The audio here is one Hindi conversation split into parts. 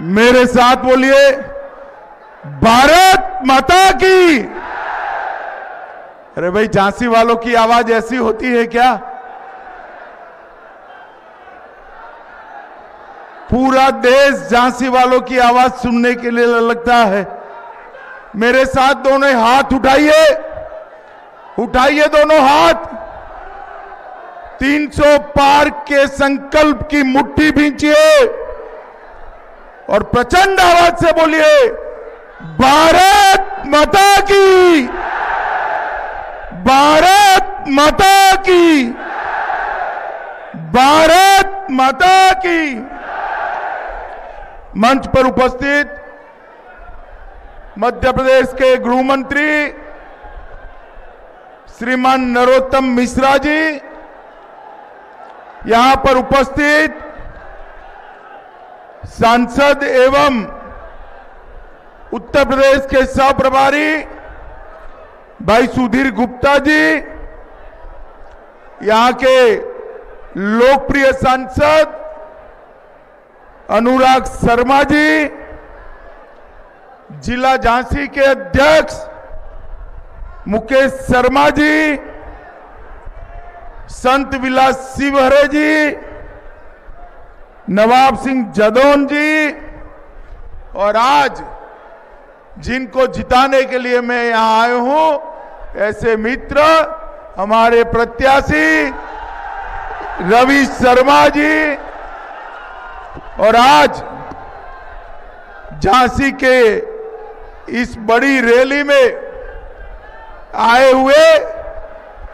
मेरे साथ बोलिए, भारत माता की। अरे भाई, झांसी वालों की आवाज ऐसी होती है क्या? पूरा देश झांसी वालों की आवाज सुनने के लिए लगता है। मेरे साथ दोनों हाथ उठाइए, उठाइए दोनों हाथ। 300 पार के संकल्प की मुट्ठी भींचिए और प्रचंड आवाज से बोलिए, भारत माता की, भारत माता की, भारत माता की। मंच पर उपस्थित मध्य प्रदेश के गृह मंत्री श्रीमान नरोत्तम मिश्रा जी, यहां पर उपस्थित सांसद एवं उत्तर प्रदेश के सह प्रभारी भाई सुधीर गुप्ता जी, यहां के लोकप्रिय सांसद अनुराग शर्मा जी, जिला झांसी के अध्यक्ष मुकेश शर्मा जी, संत विलास शिवहरे जी, नवाब सिंह जदौन जी, और आज जिनको जिताने के लिए मैं यहां आया हूं, ऐसे मित्र हमारे प्रत्याशी रवि शर्मा जी, और आज झांसी के इस बड़ी रैली में आए हुए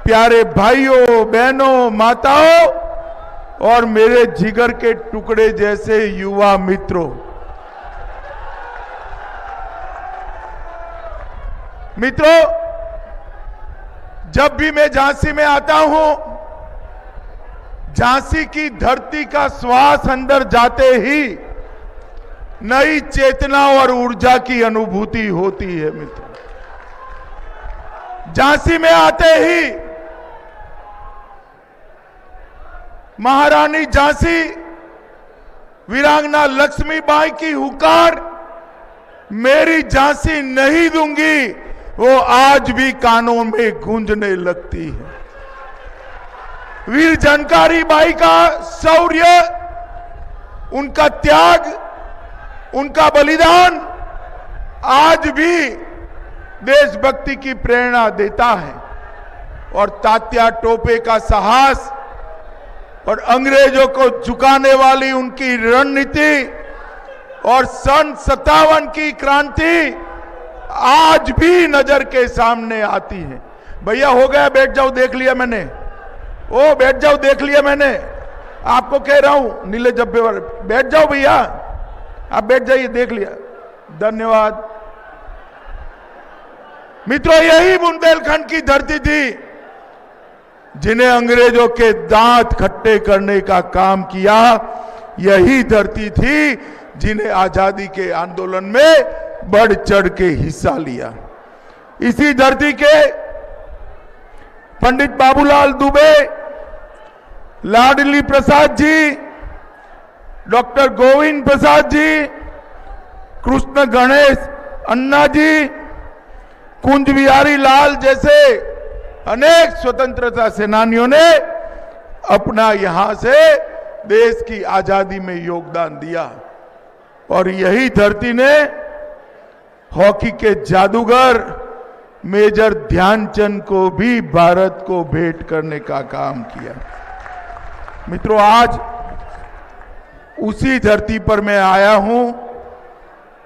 प्यारे भाइयों, बहनों, माताओं और मेरे जिगर के टुकड़े जैसे युवा मित्रों। मित्रों, जब भी मैं झांसी में आता हूं, झांसी की धरती का श्वास अंदर जाते ही नई चेतना और ऊर्जा की अनुभूति होती है। मित्रों, झांसी में आते ही महारानी झांसी वीरांगना लक्ष्मीबाई की हुकार, मेरी झांसी नहीं दूंगी, वो आज भी कानों में गूंजने लगती है। वीर झंकारी बाई का शौर्य, उनका त्याग, उनका बलिदान आज भी देशभक्ति की प्रेरणा देता है। और तात्या टोपे का साहस और अंग्रेजों को झुकाने वाली उनकी रणनीति और सन 57 की क्रांति आज भी नजर के सामने आती है। भैया हो गया, बैठ जाओ, देख लिया मैंने। ओ बैठ जाओ, देख लिया मैंने। आपको कह रहा हूं नीले जब्बे वाले, बैठ जाओ भैया, आप बैठ जाइए, देख लिया। धन्यवाद। मित्रों, यही बुंदेलखंड की धरती थी जिन्हें अंग्रेजों के दांत खट्टे करने का काम किया। यही धरती थी जिन्हें आजादी के आंदोलन में बढ़ चढ़ के हिस्सा लिया। इसी धरती के पंडित बाबूलाल दुबे, लाडली प्रसाद जी, डॉक्टर गोविंद प्रसाद जी, कृष्ण गणेश अन्ना जी, कुंज बिहारी लाल जैसे अनेक स्वतंत्रता सेनानियों ने अपना यहां से देश की आजादी में योगदान दिया। और यही धरती ने हॉकी के जादूगर मेजर ध्यानचंद को भी भारत को भेंट करने का काम किया। मित्रों, आज उसी धरती पर मैं आया हूं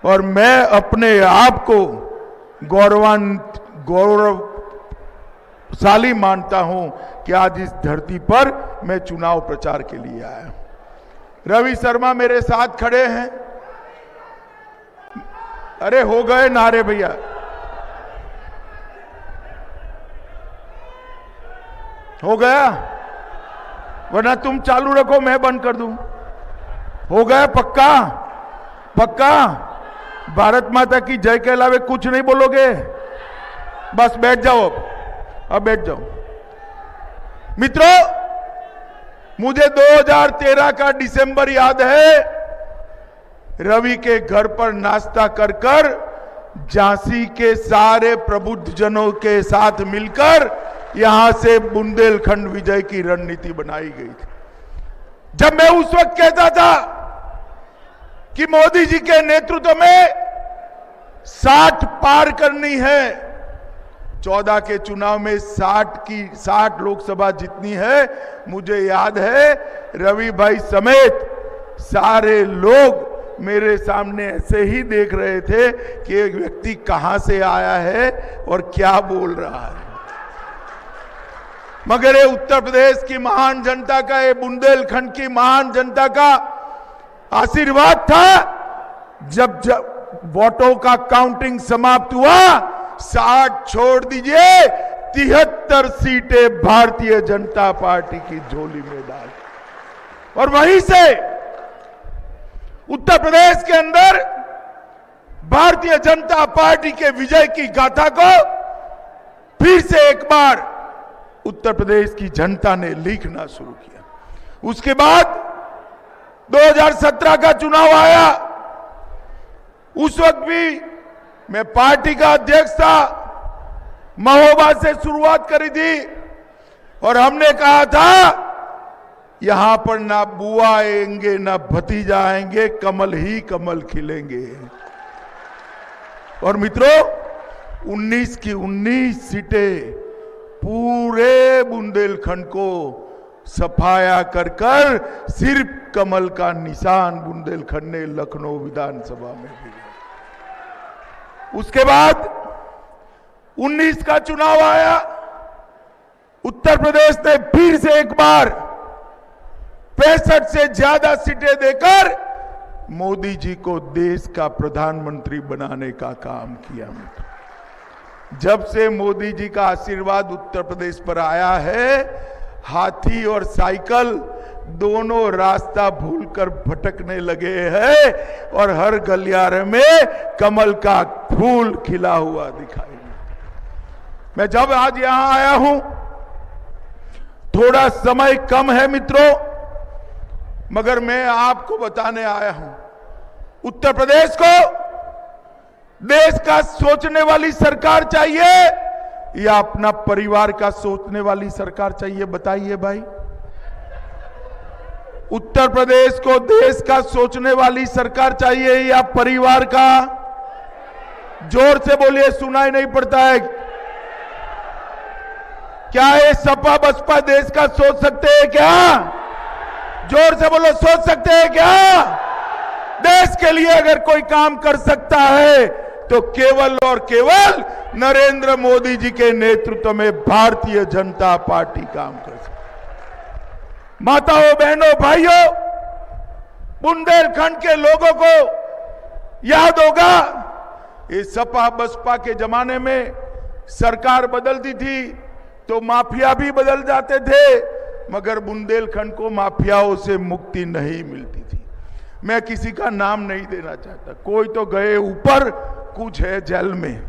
और मैं अपने आप को गौरवशाली मानता हूं कि आज इस धरती पर मैं चुनाव प्रचार के लिए आया। रवि शर्मा मेरे साथ खड़े हैं। अरे हो गए नारे भैया। हो गया, वरना तुम चालू रखो, मैं बंद कर दूं। हो गया पक्का? पक्का? भारत माता की जय के अलावे कुछ नहीं बोलोगे? बस बैठ जाओ, अब बैठ जाओ। मित्रों, मुझे 2013 का दिसंबर याद है रवि के घर पर नाश्ता कर कर झांसी के सारे प्रबुद्धजनों के साथ मिलकर यहां से बुंदेलखंड विजय की रणनीति बनाई गई थी। जब मैं उस वक्त कहता था कि मोदी जी के नेतृत्व में 60 पार करनी है, 14 के चुनाव में 60 लोकसभा जितनी है, मुझे याद है रवि भाई समेत सारे लोग मेरे सामने ऐसे ही देख रहे थे कि एक व्यक्ति कहां से आया है और क्या बोल रहा है। मगर ये उत्तर प्रदेश की महान जनता का, ये बुंदेलखंड की महान जनता का आशीर्वाद था। जब वोटों का काउंटिंग समाप्त हुआ, 60 छोड़ दीजिए 73 सीटें भारतीय जनता पार्टी की झोली में डाल, और वहीं से उत्तर प्रदेश के अंदर भारतीय जनता पार्टी के विजय की गाथा को फिर से एक बार उत्तर प्रदेश की जनता ने लिखना शुरू किया। उसके बाद 2017 का चुनाव आया। उस वक्त भी मैं पार्टी का अध्यक्ष था, महोबा से शुरुआत करी थी और हमने कहा था यहां पर ना बुआ आएंगे ना भतीजा आएंगे, कमल ही कमल खिलेंगे। और मित्रों, 19 की 19 सीटें पूरे बुंदेलखंड को सफाया कर कर सिर्फ कमल का निशान बुंदेलखंड ने लखनऊ विधानसभा में दिया। उसके बाद 19 का चुनाव आया। उत्तर प्रदेश ने फिर से एक बार 65 से ज्यादा सीटें देकर मोदी जी को देश का प्रधानमंत्री बनाने का काम किया। जब से मोदी जी का आशीर्वाद उत्तर प्रदेश पर आया है, हाथी और साइकिल दोनों रास्ता भूलकर भटकने लगे हैं और हर गलियारे में कमल का फूल खिला हुआ दिखाई देता। मैं जब आज यहां आया हूं, थोड़ा समय कम है मित्रों, मगर मैं आपको बताने आया हूं, उत्तर प्रदेश को देश का सोचने वाली सरकार चाहिए या अपना परिवार का सोचने वाली सरकार चाहिए? बताइए भाई। उत्तर प्रदेश को देश का सोचने वाली सरकार चाहिए या परिवार का? जोर से बोलिए, सुनाई नहीं पड़ता है। क्या ये सपा बसपा देश का सोच सकते हैं क्या? जोर से बोलो, सोच सकते हैं क्या? देश के लिए अगर कोई काम कर सकता है तो केवल और केवल नरेंद्र मोदी जी के नेतृत्व में भारतीय जनता पार्टी काम कर सकती है। माताओं, बहनों, भाइयों, बुंदेलखंड के लोगों को याद होगा, ये सपा बसपा के जमाने में सरकार बदलती थी तो माफिया भी बदल जाते थे, मगर बुंदेलखंड को माफियाओं से मुक्ति नहीं मिलती थी। मैं किसी का नाम नहीं देना चाहता, कोई तो गए ऊपर, कुछ है जेल में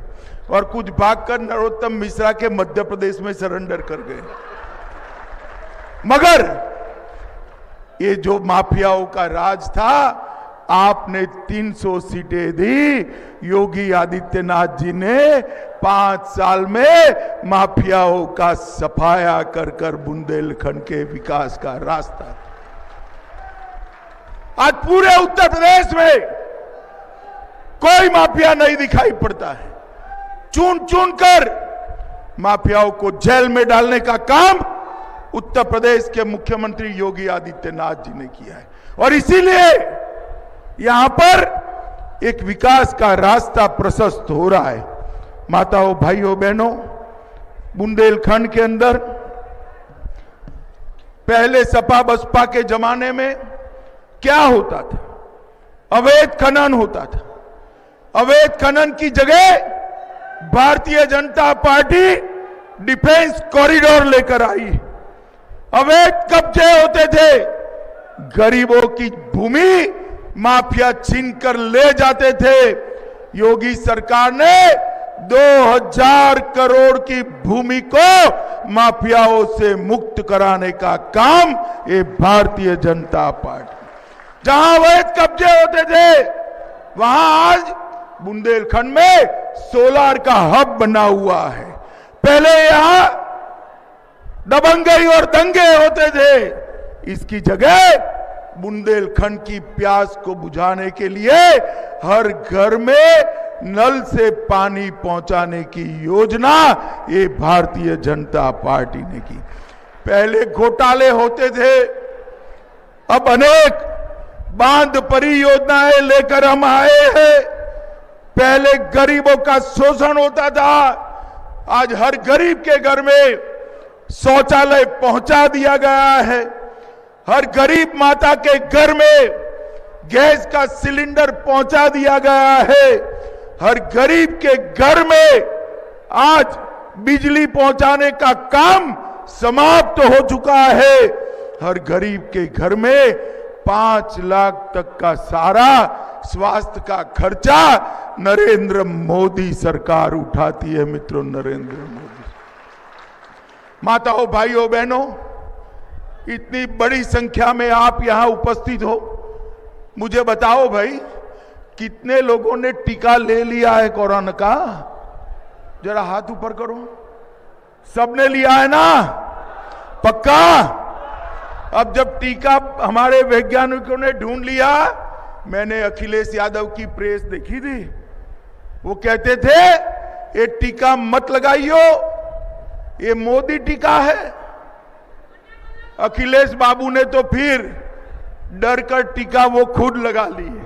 और कुछ भागकर नरोत्तम मिश्रा के मध्य प्रदेश में सरेंडर कर गए। मगर ये जो माफियाओं का राज था, आपने 300 सीटें दी, योगी आदित्यनाथ जी ने 5 साल में माफियाओं का सफाया कर कर बुंदेलखंड के विकास का रास्ता। आज पूरे उत्तर प्रदेश में कोई माफिया नहीं दिखाई पड़ता है। चुन चुन कर माफियाओं को जेल में डालने का काम उत्तर प्रदेश के मुख्यमंत्री योगी आदित्यनाथ जी ने किया है और इसीलिए यहां पर एक विकास का रास्ता प्रशस्त हो रहा है। माताओं, भाइयों, बहनों, बुंदेलखंड के अंदर पहले सपा बसपा के जमाने में क्या होता था? अवैध खनन होता था। अवैध खनन की जगह Bharatiya Janata party defence corridor लेकर आई। अवैध कब्जे होते थे, गरीबों की भूमि माफिया छीनकर ले जाते थे। योगी सरकार ने 2000 करोड़ की भूमि को माफियाओं से मुक्त कराने का काम ये भारतीय जनता पार्टी। जहां अवैध कब्जे होते थे वहां आज बुंदेलखंड में सोलार का हब बना हुआ है। पहले यहां दबंगई और दंगे होते थे, इसकी जगह बुंदेलखंड की प्यास को बुझाने के लिए हर घर में नल से पानी पहुंचाने की योजना ये भारतीय जनता पार्टी ने की। पहले घोटाले होते थे, अब अनेक बांध परियोजनाएं लेकर हम आए हैं। पहले गरीबों का शोषण होता था, आज हर गरीब के घर में शौचालय पहुंचा दिया गया है। हर गरीब माता के घर में गैस का सिलेंडर पहुंचा दिया गया है। हर गरीब के घर में आज बिजली पहुंचाने का काम समाप्त हो चुका है। हर गरीब के घर में 5 लाख तक का सारा स्वास्थ्य का खर्चा नरेंद्र मोदी सरकार उठाती है। मित्रों, नरेंद्र मोदी। माताओं, भाइयों, बहनों, इतनी बड़ी संख्या में आप यहां उपस्थित हो, मुझे बताओ भाई, कितने लोगों ने टीका ले लिया है कोरोना का? जरा हाथ ऊपर करो। सबने लिया है ना? पक्का? अब जब टीका हमारे वैज्ञानिकों ने ढूंढ लिया, मैंने अखिलेश यादव की प्रेस देखी थी, वो कहते थे ये टीका मत लगाइयो, ये मोदी टीका है। अखिलेश बाबू ने तो फिर डर कर टीका वो खुद लगा लिए।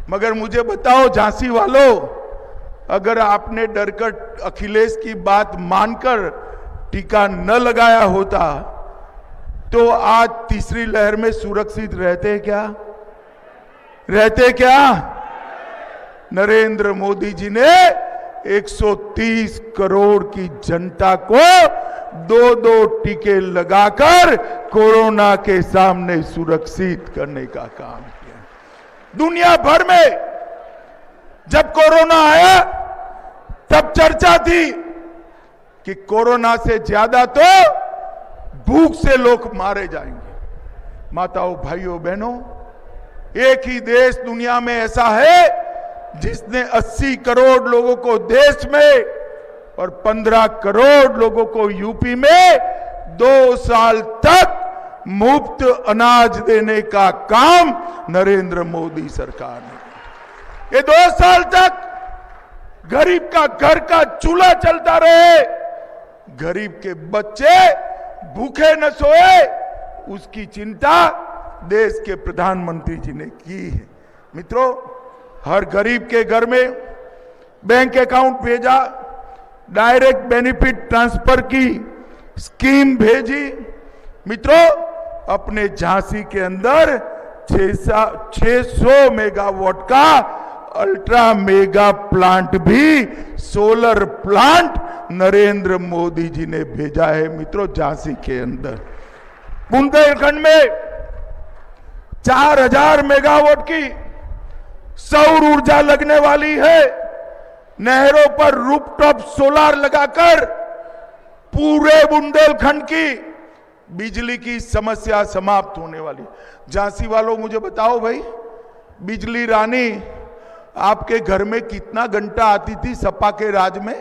मगर मुझे बताओ झांसी वालों, अगर आपने डरकर अखिलेश की बात मानकर टीका न लगाया होता तो आज तीसरी लहर में सुरक्षित रहते क्या? रहते क्या? नरेंद्र मोदी जी ने 130 करोड़ की जनता को 2-2 टीके लगाकर कोरोना के सामने सुरक्षित करने का काम किया। दुनिया भर में जब कोरोना आया तब चर्चा थी कि कोरोना से ज्यादा तो भूख से लोग मारे जाएंगे। माताओं, भाइयों, बहनों, एक ही देश दुनिया में ऐसा है जिसने 80 करोड़ लोगों को देश में और 15 करोड़ लोगों को यूपी में 2 साल तक मुफ्त अनाज देने का काम नरेंद्र मोदी सरकार ने किया। ये 2 साल तक गरीब का घर का चूल्हा चलता रहे, गरीब के बच्चे भूखे न सोए, उसकी चिंता देश के प्रधानमंत्री जी ने की है। मित्रों, हर गरीब के घर में बैंक अकाउंट भेजा, डायरेक्ट बेनिफिट ट्रांसफर की स्कीम भेजी। मित्रों, अपने झांसी के अंदर 600 मेगावाट का अल्ट्रा मेगा प्लांट भी, सोलर प्लांट नरेंद्र मोदी जी ने भेजा है। मित्रों, झांसी के अंदर बुंदेलखंड में 4000 मेगावाट की सौर ऊर्जा लगने वाली है। नहरों पर रूफटॉप सोलार लगाकर पूरे बुंदेलखंड की बिजली की समस्या समाप्त होने वाली। झांसी वालों, मुझे बताओ भाई, बिजली रानी आपके घर में कितना घंटा आती थी सपा के राज में?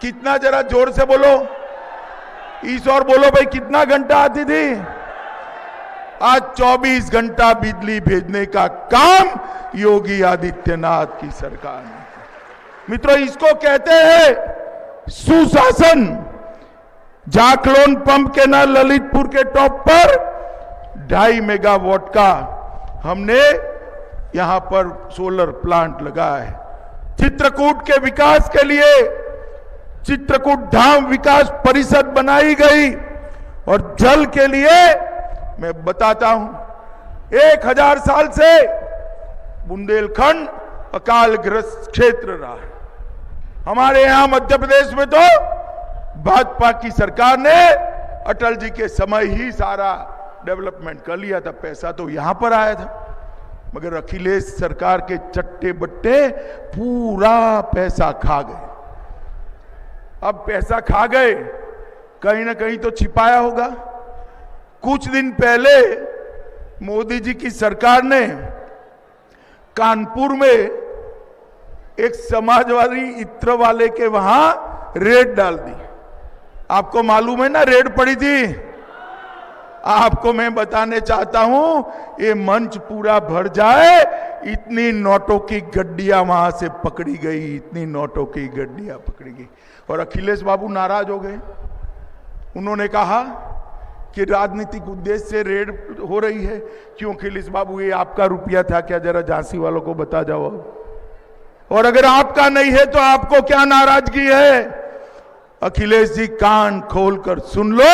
कितना? जरा जोर से बोलो, इस और बोलो भाई, कितना घंटा आती थी? आज 24 घंटा बिजली भेजने का काम योगी आदित्यनाथ की सरकार ने। मित्रों, इसको कहते हैं सुशासन। जाखलोन पंप के ना ललितपुर के टॉप पर 2.5 मेगावाट का हमने यहां पर सोलर प्लांट लगाया है। चित्रकूट के विकास के लिए चित्रकूट धाम विकास परिषद बनाई गई और जल के लिए मैं बताता हूं, 1000 साल से बुंदेलखंड अकालग्रस्त क्षेत्र रहा है। हमारे यहां मध्य प्रदेश में तो भाजपा की सरकार ने अटल जी के समय ही सारा डेवलपमेंट कर लिया था, पैसा तो यहां पर आया था। मगर अखिलेश सरकार के चट्टे बट्टे पूरा पैसा खा गए। अब पैसा खा गए, कहीं ना कहीं तो छिपाया होगा। कुछ दिन पहले मोदी जी की सरकार ने कानपुर में एक समाजवादी इत्र वाले के वहां रेड डाल दी। आपको मालूम है ना, रेड पड़ी थी। आपको मैं बताने चाहता हूं, ये मंच पूरा भर जाए, इतनी नोटों की गड्डियां वहां से पकड़ी गई, इतनी नोटों की गड्डियां पकड़ी गई। और अखिलेश बाबू नाराज हो गए। उन्होंने कहा कि राजनीतिक उद्देश्य से रेड हो रही है। क्यों अखिलेश बाबू, ये आपका रुपया था क्या? जरा झांसी वालों को बता जाओ। और अगर आपका नहीं है तो आपको क्या नाराजगी है? अखिलेश जी, कान खोलकर सुन लो,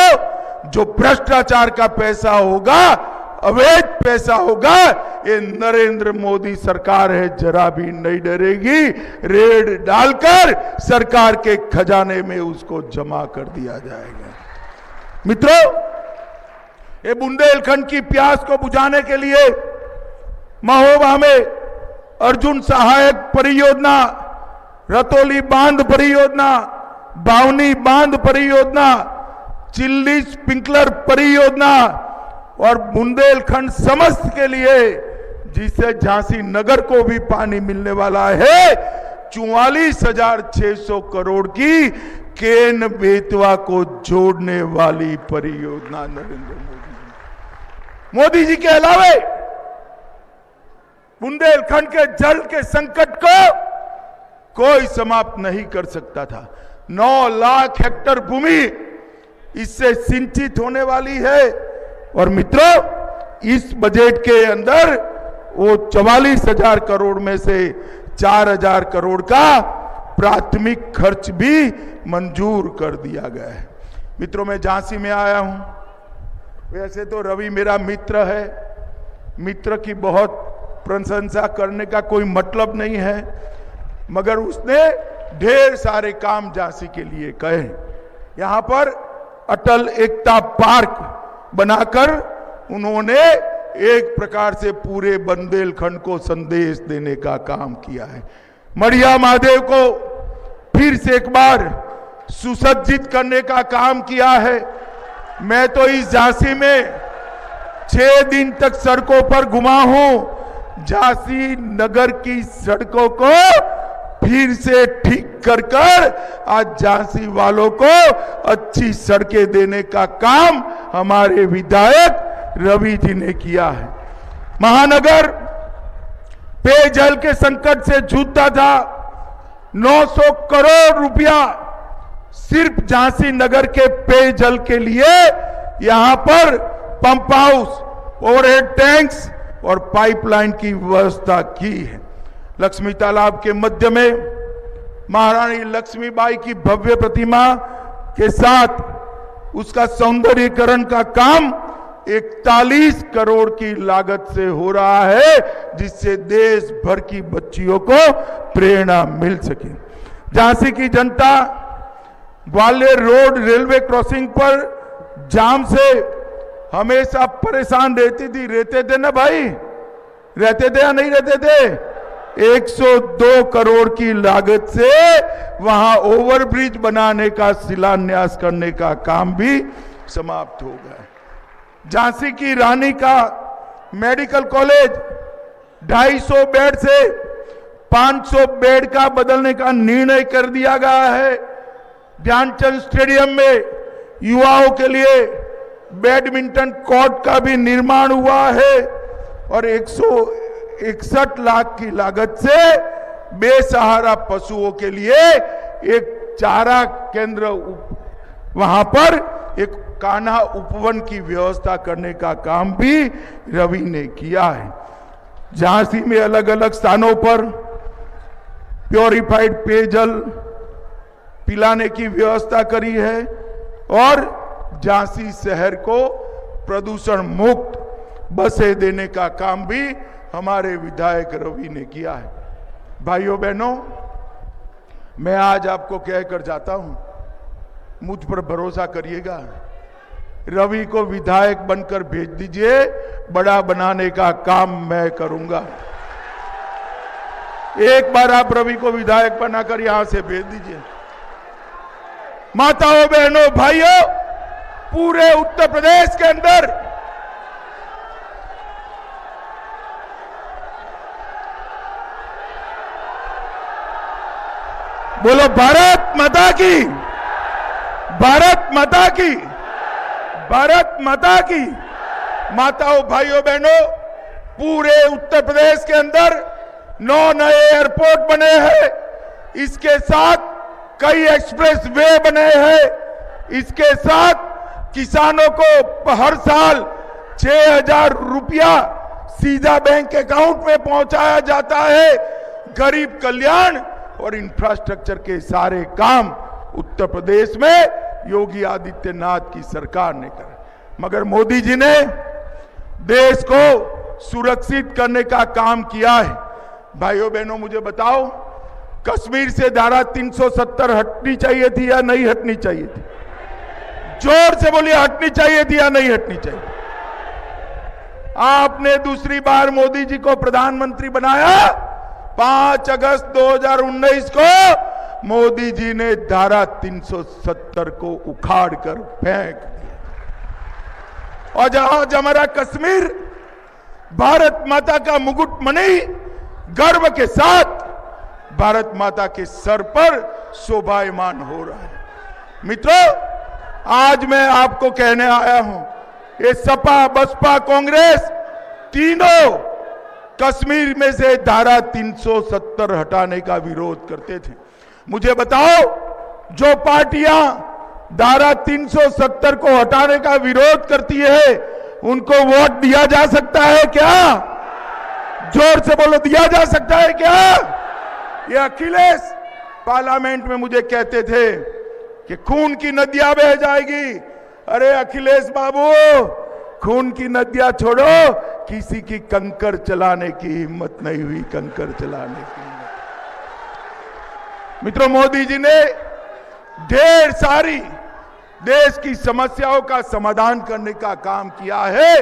जो भ्रष्टाचार का पैसा होगा, अवैध पैसा होगा, ये नरेंद्र मोदी सरकार है, जरा भी नहीं डरेगी। रेड डालकर सरकार के खजाने में उसको जमा कर दिया जाएगा। मित्रों, ये बुंदेलखंड की प्यास को बुझाने के लिए महोबा में अर्जुन सहायक परियोजना, रतौली बांध परियोजना, बावनी बांध परियोजना, चिल्ली स्प्रिंकलर परियोजना और बुंदेलखंड समस्त के लिए, जिससे झांसी नगर को भी पानी मिलने वाला है, 44,600 करोड़ की केन बेतवा को जोड़ने वाली परियोजना नरेंद्र मोदी जी के अलावे बुंदेलखंड के जल के संकट को कोई समाप्त नहीं कर सकता था। 9 लाख हेक्टेयर भूमि इससे सिंचित होने वाली है। और मित्रों, इस बजट के अंदर वो 44,000 करोड़ में से 4,000 करोड़ का प्राथमिक खर्च भी मंजूर कर दिया गया है। मित्रों, मैं झांसी में आया हूं। वैसे तो रवि मेरा मित्र है, मित्र की बहुत प्रशंसा करने का कोई मतलब नहीं है, मगर उसने ढेर सारे काम झांसी के लिए कहे। यहां पर अटल एकता पार्क बनाकर उन्होंने एक प्रकार से पूरे बुंदेलखंड को संदेश देने का काम किया है। मढ़िया महादेव को फिर से एक बार सुसज्जित करने का काम किया है। मैं तो इस झांसी में 6 दिन तक सड़कों पर घुमा हूं। झांसी नगर की सड़कों को फिर से ठीक कर आज झांसी वालों को अच्छी सड़कें देने का काम हमारे विधायक रवि जी ने किया है। महानगर पेयजल के संकट से जूझता था। 900 करोड़ रुपया सिर्फ झांसी नगर के पेयजल के लिए यहां पर पंप हाउस, ओवरहेड टैंक्स और पाइपलाइन की व्यवस्था की है। लक्ष्मी तालाब के मध्य में महारानी लक्ष्मीबाई की भव्य प्रतिमा के साथ उसका सौंदर्यीकरण का काम 41 करोड़ की लागत से हो रहा है, जिससे देश भर की बच्चियों को प्रेरणा मिल सके। झांसी की जनता ग्वालियर रोड रेलवे क्रॉसिंग पर जाम से हमेशा परेशान रहती थी। रहते थे ना भाई? रहते थे या नहीं रहते थे? 102 करोड़ की लागत से वहां ओवरब्रिज बनाने का शिलान्यास करने का काम भी समाप्त हो गया। झांसी की रानी का मेडिकल कॉलेज 250 बेड से 500 बेड का बदलने का निर्णय कर दिया गया है। ध्यानचंद स्टेडियम में युवाओं के लिए बैडमिंटन कोर्ट का भी निर्माण हुआ है और 161 लाख की लागत से बेसहारा पशुओं के लिए एक चारा केंद्र, वहां पर एक कान्हा उपवन की व्यवस्था करने का काम भी रवि ने किया है। झांसी में अलग अलग स्थानों पर प्योरिफाइड पेयजल पिलाने की व्यवस्था करी है और झांसी शहर को प्रदूषण मुक्त बसें देने का काम भी हमारे विधायक रवि ने किया है। भाइयों बहनों, मैं आज आपको कहकर जाता हूं, मुझ पर भरोसा करिएगा। रवि को विधायक बनकर भेज दीजिए, बड़ा बनाने का काम मैं करूंगा। एक बार आप रवि को विधायक बनाकर यहां से भेज दीजिए। माताओं बहनों भाइयों, पूरे उत्तर प्रदेश के अंदर बोलो भारत माता की, भारत माता की, भारत माता की। माताओं, भाइयों, बहनों, पूरे उत्तर प्रदेश के अंदर 9 नए एयरपोर्ट बने हैं। इसके साथ कई एक्सप्रेस वे बने हैं। इसके साथ किसानों को हर साल 6,000 रुपया सीधा बैंक अकाउंट में पहुंचाया जाता है। गरीब कल्याण और इंफ्रास्ट्रक्चर के सारे काम उत्तर प्रदेश में योगी आदित्यनाथ की सरकार ने करे। मगर मोदी जी ने देश को सुरक्षित करने का काम किया है। भाइयों बहनों, मुझे बताओ, कश्मीर से धारा 370 हटनी चाहिए थी या नहीं हटनी चाहिए थी? जोर से बोलिए, हटनी चाहिए थी या नहीं हटनी चाहिए? आपने दूसरी बार मोदी जी को प्रधानमंत्री बनाया। 5 अगस्त 2019 को मोदी जी ने धारा 370 को उखाड़ कर फेंक दिया। और जहां हमारा कश्मीर भारत माता का मुकुट मणि गर्व के साथ भारत माता के सर पर शोभायमान हो रहा है। मित्रों, आज मैं आपको कहने आया हूं, ये सपा, बसपा, कांग्रेस तीनों कश्मीर में से धारा 370 हटाने का विरोध करते थे। मुझे बताओ, जो पार्टियां धारा 370 को हटाने का विरोध करती है, उनको वोट दिया जा सकता है क्या? जोर से बोलो, दिया जा सकता है क्या? ये अखिलेश पार्लियामेंट में मुझे कहते थे कि खून की नदियां बह जाएगी। अरे अखिलेश बाबू, खून की नदियां छोड़ो, किसी की कंकर चलाने की हिम्मत नहीं हुई, कंकर चलाने की हिम्मत। मित्रों, मोदी जी ने ढेर सारी देश की समस्याओं का समाधान करने का काम किया है।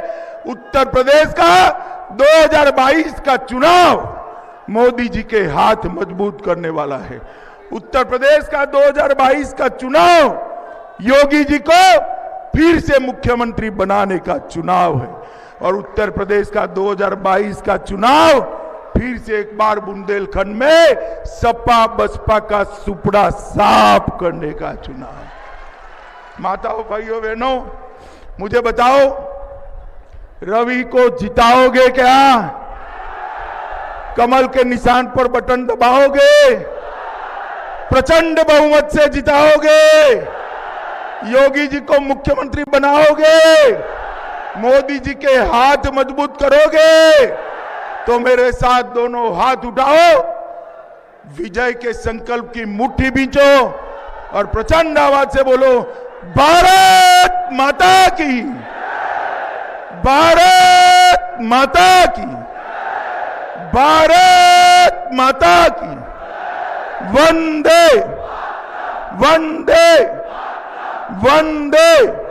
उत्तर प्रदेश का 2022 का चुनाव मोदी जी के हाथ मजबूत करने वाला है। उत्तर प्रदेश का 2022 का चुनाव योगी जी को फिर से मुख्यमंत्री बनाने का चुनाव है। और उत्तर प्रदेश का 2022 का चुनाव फिर से एक बार बुंदेलखंड में सपा बसपा का सुपड़ा साफ करने का चुनाव। माताओं, भाइयों, बहनों, मुझे बताओ, रवि को जिताओगे क्या? कमल के निशान पर बटन दबाओगे? प्रचंड बहुमत से जिताओगे? योगी जी को मुख्यमंत्री बनाओगे? मोदी जी के हाथ मजबूत करोगे? तो मेरे साथ दोनों हाथ उठाओ, विजय के संकल्प की मुट्ठी बींचो और प्रचंड आवाज से बोलो, भारत माता की, भारत माता की, भारत माता की। वंदे वंदे वंदे